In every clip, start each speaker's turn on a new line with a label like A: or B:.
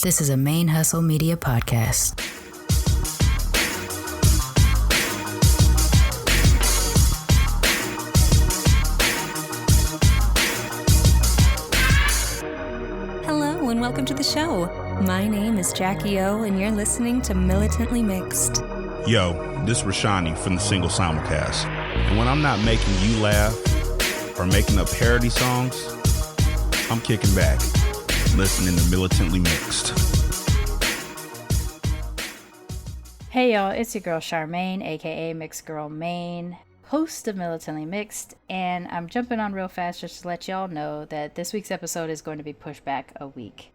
A: This is a ManeHustle Media Podcast.
B: Hello and welcome to the show. My name is Jackie O and you're listening to Militantly Mixed.
C: Yo, this is Rashani from the Single Simulcast. And when I'm not making you laugh or making up parody songs, I'm kicking back, listening to Militantly Mixed.
D: Hey y'all, it's your girl Charmaine, aka MixedGirlMane, host of Militantly Mixed, and I'm jumping on real fast just to let y'all know that this week's episode is going to be pushed back a week.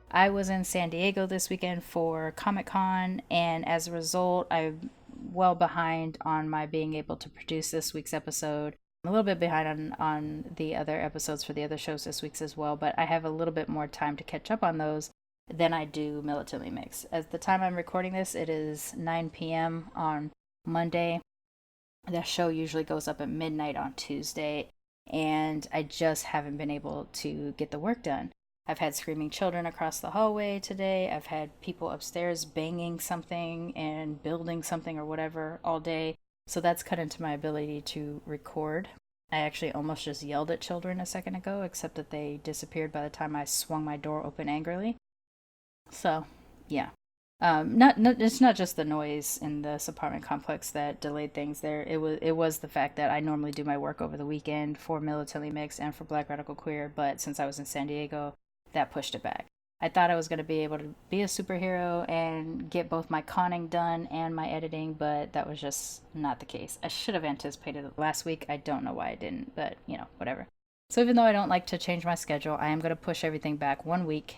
D: I was in San Diego this weekend for Comic Con, and as a result, I'm well behind on my being able to produce this week's episode. I'm a little bit behind on the other episodes for the other shows this week's as well, but I have a little bit more time to catch up on those than I do Militantly Mixed. At the time I'm recording this, it is 9 p.m. on Monday. The show usually goes up at midnight on Tuesday, and I just haven't been able to get the work done. I've had screaming children across the hallway today. I've had people upstairs banging something and building something or whatever all day. So that's cut into my ability to record. I actually almost just yelled at children a second ago, except that they disappeared by the time I swung my door open angrily. So, yeah. It's not just the noise in this apartment complex that delayed things there. It was the fact that I normally do my work over the weekend for Militantly Mixed and for Black Radical Queer, but since I was in San Diego, that pushed it back. I thought I was going to be able to be a superhero and get both my conning done and my editing, but that was just not the case. I should have anticipated it last week. I don't know why I didn't, but whatever. So even though I don't like to change my schedule, I am going to push everything back 1 week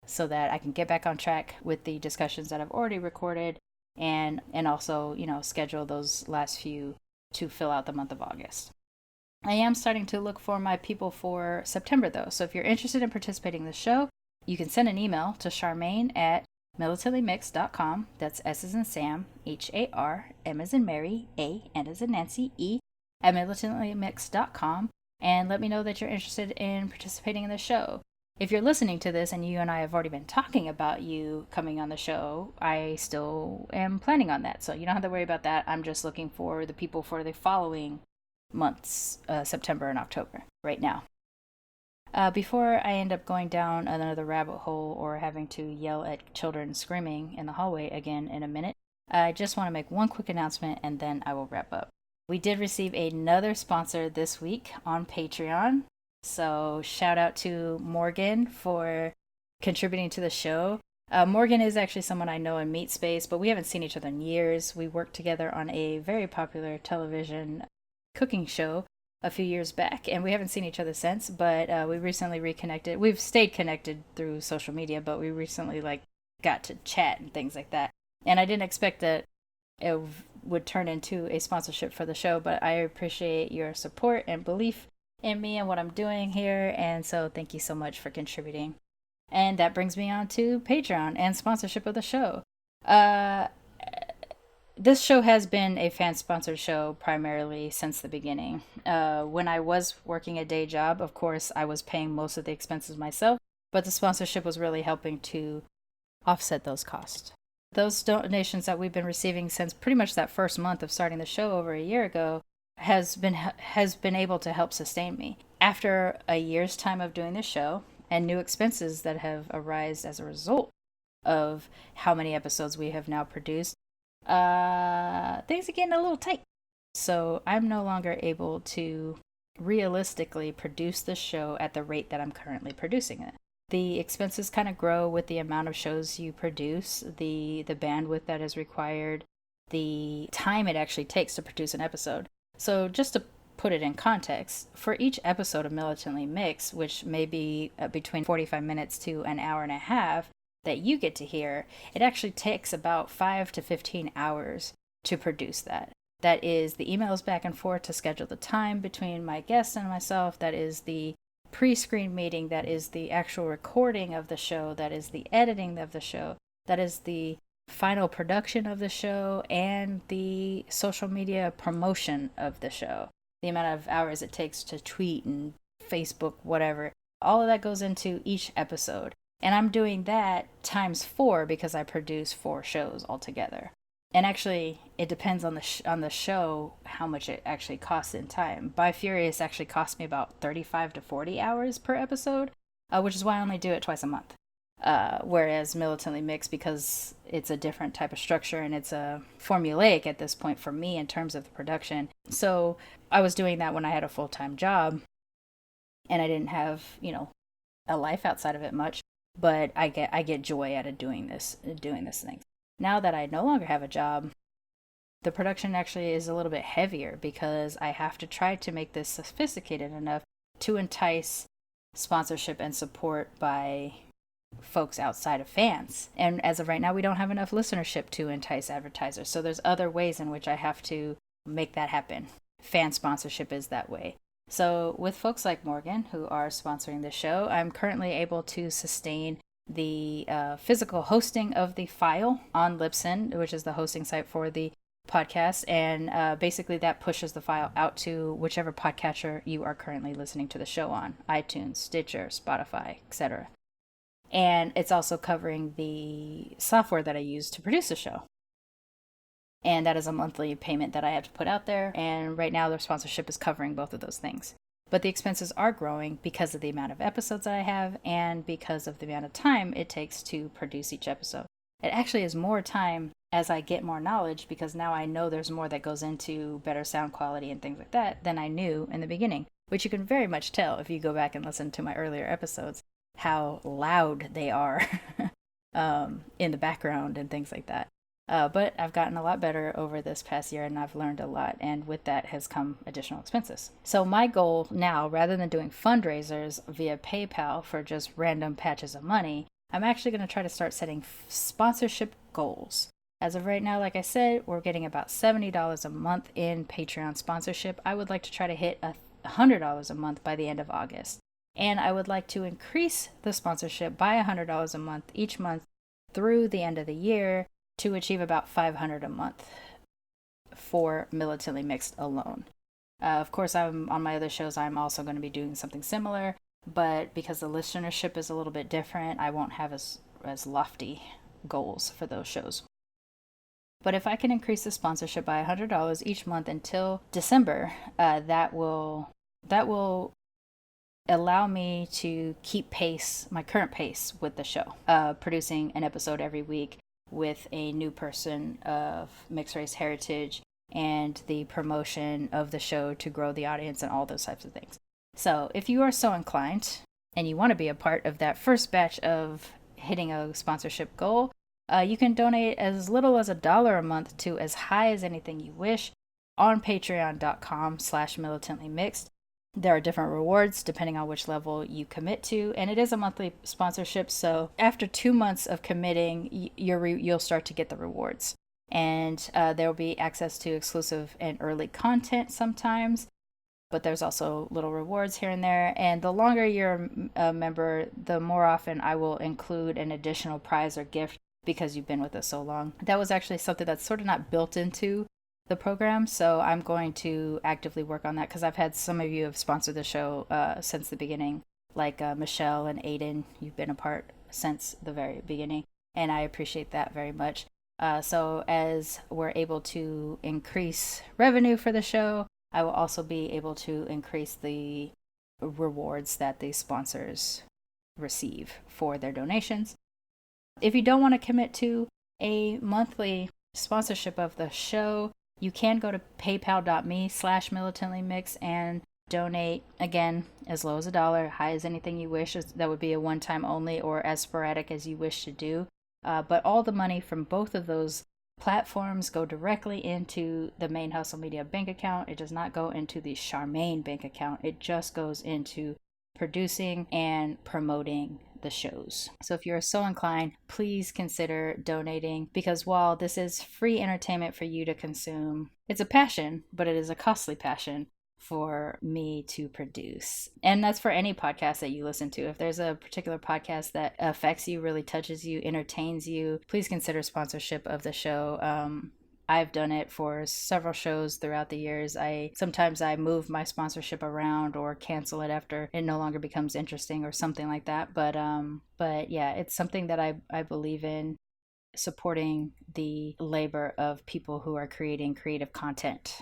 D: so that I can get back on track with the discussions that I've already recorded and also, schedule those last few to fill out the month of August. I am starting to look for my people for September, though. So if you're interested in participating in the show, you can send an email to Charmaine at militantlymixed.com. That's S as in Sam, H-A-R, M as in Mary, A, N as in Nancy, E, at militantlymixed.com, and let me know that you're interested in participating in the show. If you're listening to this and you and I have already been talking about you coming on the show, I still am planning on that. So you don't have to worry about that. I'm just looking for the people for the following months, September and October, right now. Before I end up going down another rabbit hole or having to yell at children screaming in the hallway again in a minute, I just want to make one quick announcement and then I will wrap up. We did receive another sponsor this week on Patreon. So shout out to Morgan for contributing to the show. Morgan is actually someone I know in Meat Space, but we haven't seen each other in years. We worked together on a very popular television cooking show a few years back, and we haven't seen each other since, but we recently reconnected. We've stayed connected through social media, but we recently got to chat and things like that. And I didn't expect that it would turn into a sponsorship for the show, but I appreciate your support and belief in me and what I'm doing here, and so thank you so much for contributing. And that brings me on to Patreon and sponsorship of the show. This show has been a fan-sponsored show primarily since the beginning. When I was working a day job, of course, I was paying most of the expenses myself, but the sponsorship was really helping to offset those costs. Those donations that we've been receiving since pretty much that first month of starting the show over a year ago has been able to help sustain me. After a year's time of doing the show and new expenses that have arisen as a result of how many episodes we have now produced, things are getting a little tight. So I'm no longer able to realistically produce the show at the rate that I'm currently producing it. The expenses kind of grow with the amount of shows you produce, the bandwidth that is required, the time it actually takes to produce an episode. So just to put it in context, for each episode of Militantly Mixed, which may be between 45 minutes to an hour and a half that you get to hear, it actually takes about 5 to 15 hours to produce that. That is the emails back and forth to schedule the time between my guest and myself. That is the pre-screen meeting. That is the actual recording of the show. That is the editing of the show. That is the final production of the show and the social media promotion of the show. The amount of hours it takes to tweet and Facebook, whatever. All of that goes into each episode. And I'm doing that times 4 because I produce 4 shows altogether. And actually, it depends on the show how much it actually costs in time. By Furious actually cost me about 35 to 40 hours per episode, which is why I only do it twice a month. Whereas Militantly Mixed, because it's a different type of structure and it's a formulaic at this point for me in terms of the production. So I was doing that when I had a full-time job and I didn't have, a life outside of it much. But I get joy out of doing this thing. Now that I no longer have a job, the production actually is a little bit heavier because I have to try to make this sophisticated enough to entice sponsorship and support by folks outside of fans. And as of right now, we don't have enough listenership to entice advertisers. So there's other ways in which I have to make that happen. Fan sponsorship is that way. So with folks like Morgan, who are sponsoring the show, I'm currently able to sustain the physical hosting of the file on Libsyn, which is the hosting site for the podcast. And basically that pushes the file out to whichever podcatcher you are currently listening to the show on, iTunes, Stitcher, Spotify, etc. And it's also covering the software that I use to produce the show. And that is a monthly payment that I have to put out there. And right now, their sponsorship is covering both of those things. But the expenses are growing because of the amount of episodes that I have and because of the amount of time it takes to produce each episode. It actually is more time as I get more knowledge because now I know there's more that goes into better sound quality and things like that than I knew in the beginning, which you can very much tell if you go back and listen to my earlier episodes, how loud they are in the background and things like that. But I've gotten a lot better over this past year and I've learned a lot. And with that has come additional expenses. So my goal now, rather than doing fundraisers via PayPal for just random patches of money, I'm actually going to try to start setting sponsorship goals. As of right now, like I said, we're getting about $70 a month in Patreon sponsorship. I would like to try to hit $100 a month by the end of August. And I would like to increase the sponsorship by $100 a month each month through the end of the year, to achieve about $500 a month for Militantly Mixed alone. Of course, on my other shows, I'm also going to be doing something similar, but because the listenership is a little bit different, I won't have as lofty goals for those shows. But if I can increase the sponsorship by $100 each month until December, that will allow me to keep my current pace with the show, producing an episode every week with a new person of mixed race heritage and the promotion of the show to grow the audience and all those types of things. So if you are so inclined and you want to be a part of that first batch of hitting a sponsorship goal, you can donate as little as $1 a month to as high as anything you wish on patreon.com/militantlymixed. There are different rewards depending on which level you commit to, and it is a monthly sponsorship, so after 2 months of committing, you'll start to get the rewards. And there will be access to exclusive and early content sometimes, but there's also little rewards here and there. And the longer you're a member, the more often I will include an additional prize or gift because you've been with us so long. That was actually something that's sort of not built into the program, so I'm going to actively work on that because I've had some of you have sponsored the show since the beginning, like Michelle and Aiden. You've been a part since the very beginning, and I appreciate that very much. So as we're able to increase revenue for the show, I will also be able to increase the rewards that the sponsors receive for their donations. If you don't want to commit to a monthly sponsorship of the show, you can go to paypal.me/militantlymix and donate, again, as low as $1, high as anything you wish. That would be a one-time only or as sporadic as you wish to do. But all the money from both of those platforms go directly into the ManeHustle Media bank account. It does not go into the Charmaine bank account. It just goes into producing and promoting the shows. So if you're so inclined, please consider donating, because while this is free entertainment for you to consume, it's a passion, but it is a costly passion for me to produce. And that's for any podcast that you listen to. If there's a particular podcast that affects you, really touches you, entertains you, please consider sponsorship of the show. I've done it for several shows throughout the years. Sometimes I move my sponsorship around or cancel it after it no longer becomes interesting or something like that. But yeah, it's something that I believe in, supporting the labor of people who are creating creative content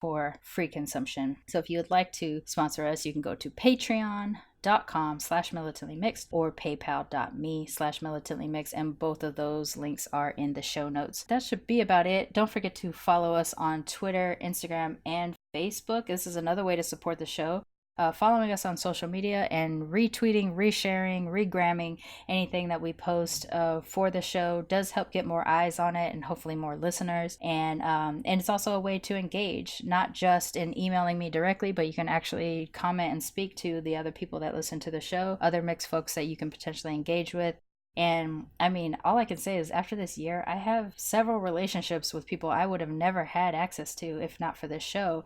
D: for free consumption. So if you would like to sponsor us, you can go to patreon.com/militantlymixed or paypal.me/militantlymixed, and both of those links are in the show notes. That should be about it. Don't forget to follow us on Twitter, Instagram, and Facebook. This is another way to support the show. Following us on social media and retweeting, resharing, regramming anything that we post for the show does help get more eyes on it and hopefully more listeners. And it's also a way to engage, not just in emailing me directly, but you can actually comment and speak to the other people that listen to the show, other mixed folks that you can potentially engage with. And I mean, all I can say is after this year, I have several relationships with people I would have never had access to if not for this show.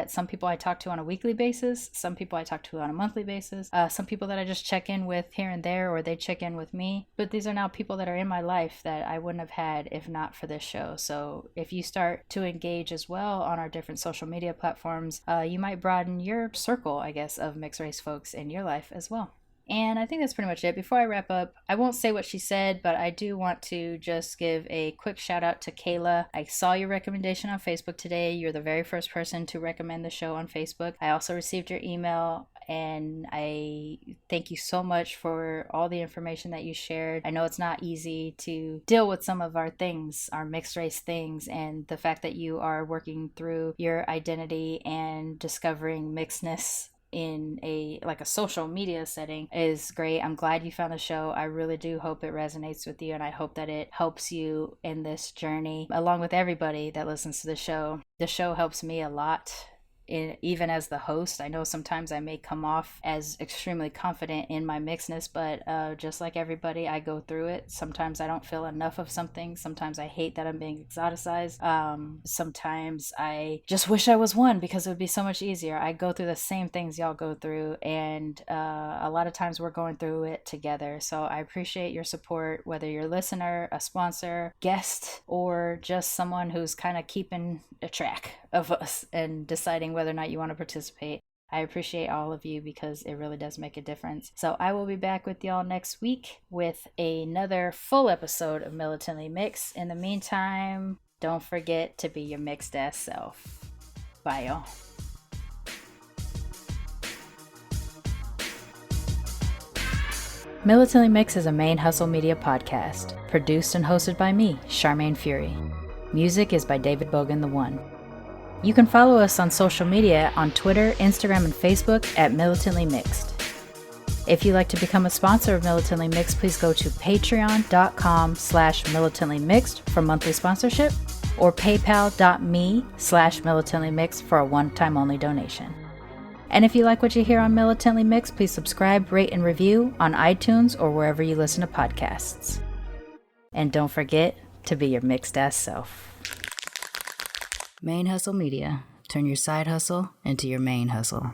D: Some people I talk to on a weekly basis, some people I talk to on a monthly basis, some people that I just check in with here and there, or they check in with me. But these are now people that are in my life that I wouldn't have had if not for this show. So if you start to engage as well on our different social media platforms, you might broaden your circle, I guess, of mixed race folks in your life as well. And I think that's pretty much it. Before I wrap up, I won't say what she said, but I do want to just give a quick shout out to Kayla. I saw your recommendation on Facebook today. You're the very first person to recommend the show on Facebook. I also received your email, and I thank you so much for all the information that you shared. I know it's not easy to deal with some of our things, our mixed race things, and the fact that you are working through your identity and discovering mixedness in a social media setting is great. I'm glad you found the show. I really do hope it resonates with you, and I hope that it helps you in this journey along with everybody that listens to the show. The show helps me a lot. Even as the host, I know sometimes I may come off as extremely confident in my mixedness, but just like everybody, I go through it. Sometimes I don't feel enough of something. Sometimes I hate that I'm being exoticized. Sometimes I just wish I was one because it would be so much easier. I go through the same things y'all go through, and a lot of times we're going through it together. So I appreciate your support, whether you're a listener, a sponsor, guest, or just someone who's kind of keeping a track of us and deciding whether or not you want to participate. I appreciate all of you because it really does make a difference. So I will be back with y'all next week with another full episode of Militantly Mixed. In the meantime, don't forget to be your mixed ass self. Bye, y'all. Militantly Mixed is a ManeHustle media podcast, produced and hosted by me, Charmaine Fury. Music is by David Bogan the One. You can follow us on social media on Twitter, Instagram, and Facebook at Militantly Mixed. If you'd like to become a sponsor of Militantly Mixed, please go to patreon.com/militantlymixed for monthly sponsorship, or paypal.me/militantlymixed for a one-time only donation. And if you like what you hear on Militantly Mixed, please subscribe, rate, and review on iTunes or wherever you listen to podcasts. And don't forget to be your mixed ass self. ManeHustle Media. Turn your side hustle into your main hustle.